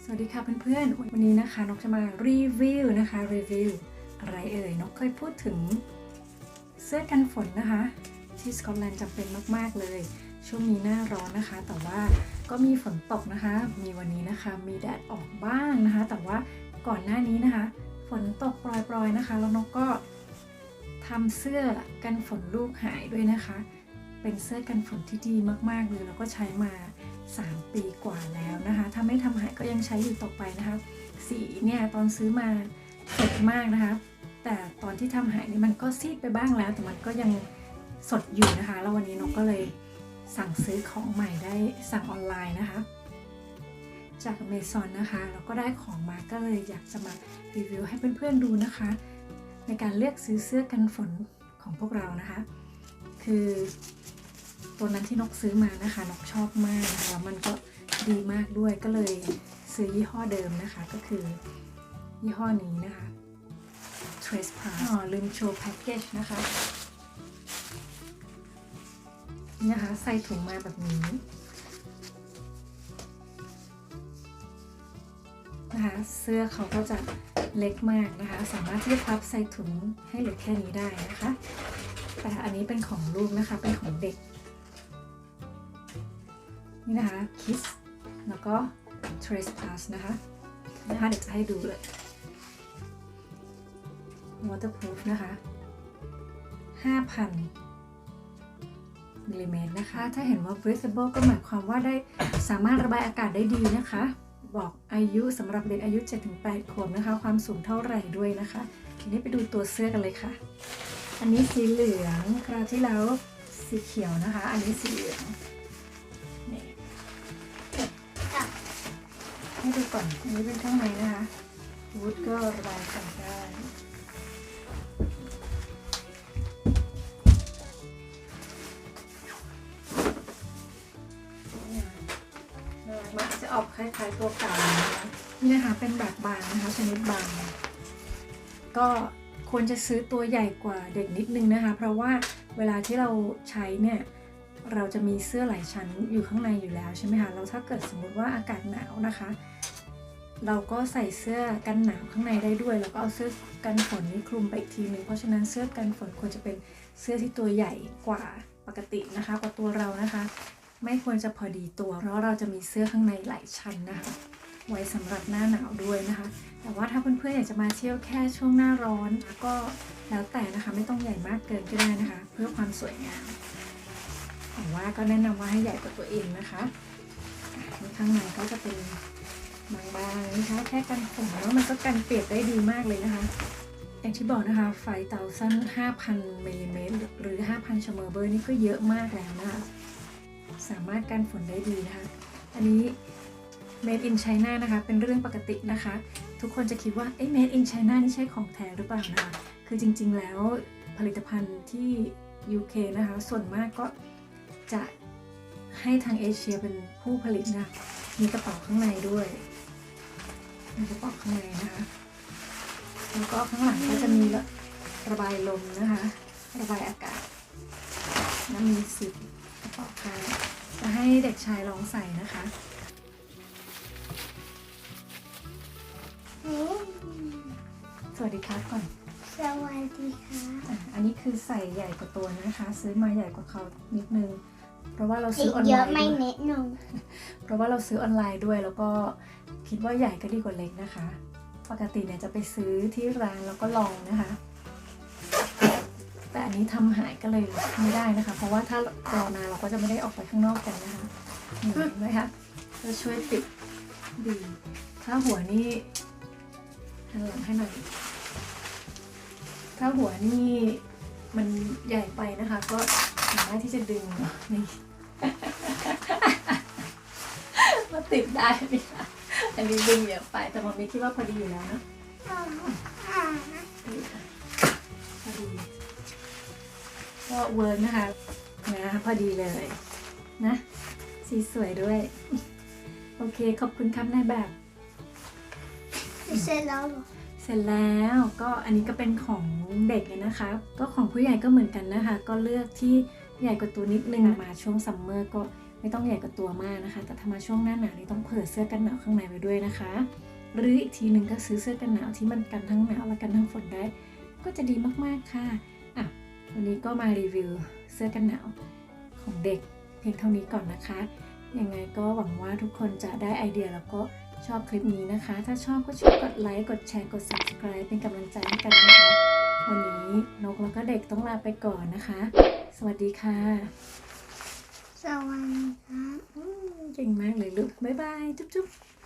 สวัสดีค่ะเพื่อนๆวันนี้นะคะนกจะมารีวิวอะไรนกเคยพูดถึงเสื้อกันฝนนะคะที่สกอตแลนด์จำเป็นมากๆเลยช่วงนี้หน้าร้อนนะคะแต่ว่าก็มีฝนตกนะคะมีวันนี้นะคะมีแดดออกบ้างนะคะแต่ว่าก่อนหน้านี้นะคะฝนตกโปรยๆนะคะแล้วนกก็ทำเสื้อกันฝนลูกหายด้วยนะคะเป็นเสื้อกันฝนที่ดีมากๆเลยแล้วก็ใช้มา3 ปีกว่าแล้วนะคะถ้าไม่ทำหายก็ยังใช้อยู่ต่อไปนะคะสีเนี่ยตอนซื้อมาสดมากนะคะแต่ตอนที่ทำหายนี่มันก็ซีดไปบ้างแล้วแต่มันก็ยังสดอยู่นะคะแล้ววันนี้นกก็เลยสั่งซื้อของใหม่ได้สั่งออนไลน์นะคะจาก Amazon นะคะแล้วก็ได้ของมาก็เลยอยากจะมารีวิวให้เพื่อนๆดูนะคะในการเลือกซื้อเสื้อกันฝนของพวกเรานะคะคือตัวนั้นที่นกซื้อมานะคะนกชอบมากนะคะแล้วมันก็ดีมากด้วยก็เลยซื้อยี่ห้อเดิมนะคะก็คือยี่ห้อนี้นะคะ Trace Plus ลืมโชว์แพ็กเกจนะคะนะคะใส่ถุงมาแบบนี้นะคะเสื้อเขาก็จะเล็กมากนะคะสามารถที่จะพับใส่ถุงให้เหลือแค่นี้ได้นะคะแต่อันนี้เป็นของลูกนะคะเป็นของเด็กนี่นะคะ Kiss แล้วก็ Trace Plus นะคะเดี๋ยวจะให้ดูเลย waterproof นะคะ 5,000 มิลลิเมตรนะคะถ้าเห็นว่า breathable ก็หมายความว่าได้สามารถระบายอากาศได้ดีนะคะบอกอายุสำหรับเด็กอายุ 7-8 ขวบนะคะความสูงเท่าไหร่ด้วยนะคะทีนี้ไปดูตัวเสื้อกันเลยค่ะอันนี้สีเหลืองคราวที่แล้วสีเขียวนะคะอันนี้สีเหลืองนี่ให้ดูก่อนอันนี้เป็นข้างในนะคะวูดก็ระบายอากาศได้มันจะออกคล้ายๆตัวเก่านะคะนี่นะคะเป็นแบบบางนะคะชนิดบางก็ควรจะซื้อตัวใหญ่กว่าเด็กนิดนึงนะคะเพราะว่าเวลาที่เราใช้เนี่ยเราจะมีเสื้อหลายชั้นอยู่ข้างในอยู่แล้วใช่ไหมคะแล้วถ้าเกิดสมมุติว่าอากาศหนาวนะคะเราก็ใส่เสื้อกันหนาวข้างในได้ด้วยแล้วก็เอาเสื้อกันฝนนี่คลุมไปอีกทีนึงเพราะฉะนั้นเสื้อกันฝนควรจะเป็นเสื้อที่ตัวใหญ่กว่าปกตินะคะกว่าตัวเรานะคะไม่ควรจะพอดีตัวเพราะเราจะมีเสื้อข้างในหลายชั้นนะคะไว้สำหรับหน้าหนาวด้วยนะคะแต่ว่าถ้าเพื่อนๆอยากจะมาเที่ยวแค่ช่วงหน้าร้อนก็แล้วแต่นะคะไม่ต้องใหญ่มากเกินก็ได้นะคะเพื่อความสวยงามแต่ว่าก็แนะนำว่าให้ใหญ่กว่าตัวเองนะคะข้างในก็จะเป็นบางๆนะคะแค่กันฝนแล้วมันก็กันเปียกได้ดีมากเลยนะคะอย่างที่บอกนะคะไฟเตาสั้น 5,000 มิลลิเมตรหรือ 5,000 ชัมเบอร์นี่ก็เยอะมากแล้วนะคะสามารถกันฝนได้ดีนะคะอันนี้ Made in China นะคะเป็นเรื่องปกตินะคะทุกคนจะคิดว่าMade in China นี่ใช่ของแท้หรือเปล่านะคะคือจริงๆแล้วผลิตภัณฑ์ที่ UK นะคะส่วนมากก็จะให้ทางเอเชียเป็นผู้ผลิตนะมีกระเป๋าข้างในด้วยมีกระเป๋าข้างในนะคะแล้วก็ข้างหลังก็จะมีระบายลมนะคะระบายอากาศแล้วมีซิปกระเป๋าข้างจะให้เด็กชายลองใส่นะคะสวัสดีครับก่อนสวัสดีค่ะอันนี้คือใส่ใหญ่กว่าตัวนะคะซื้อมาใหญ่กว่าเขานิดนึงเพราะว่าเราซื้อออนไลน์เยอะไม่เน็ตนงเพราะว่าเราซื้อออนไลน์ด้วยแล้วก็คิดว่าใหญ่ก็ดีกว่าเล็กนะคะปกติเนี่ยจะไปซื้อที่ร้านแล้วก็ลองนะคะแต่อันนี้ทำหายก็เลยไม่ได้นะคะเพราะว่าถ้ารอนานเราก็จะไม่ได้ออกไปข้างนอกกันนะคะเห็นไหมคะจะช่วยปิดดีถ้าหัวนี่หันหลังให้หน่อยถ้าหัวนี่มันใหญ่ไปนะคะก็สามารถที่จะดึงนี่มาติดได้ไหมคะอันนี้ดึงเยอะไปแต่มันมีคิดว่าพอดีอยู่แล้วนะพอดีก็เวิร์กนะคะพอดีเลยนะสีสวยด้วยโอเคขอบคุณครับนายแบบเสร็จแล้วเหรอเสร็จแล้วก็อันนี้ก็เป็นของเด็กนะคะก็ของผู้ใหญ่ก็เหมือนกันนะคะก็เลือกที่ใหญ่กว่าตัวนิดนึงมาช่วงซัมเมอร์ก็ ไม่ต้องใหญ่กว่าตัวมากนะคะ แต่ถ้ามาช่วงหน้าหนาวนี่ต้องเผื่อเสื้อกันหนาวข้างในไว้ด้วยนะคะ หรืออีกทีหนึ่งก็ซื้อเสื้อกันหนาวที่มันกันทั้งหนาวและกันทั้งฝนได้ก็จะดีมากๆค่ะอ่ะวันนี้ก็มารีวิวเสื้อกันหนาวของเด็กเพียงเท่านี้ก่อนนะคะยังไงก็หวังว่าทุกคนจะได้ไอเดียแล้วก็ชอบคลิปนี้นะคะ ถ้าชอบก็ช่วยกดไลค์กดแชร์กด subscribe เป็นกำลังใจให้กันนะคะวันนี้นกแล้วก็เด็กต้องลาไปก่อนนะคะสวัสดีค่ะ สวัสดีครับ เก่งมากเลยลูกบ๊ายบายจุ๊บๆ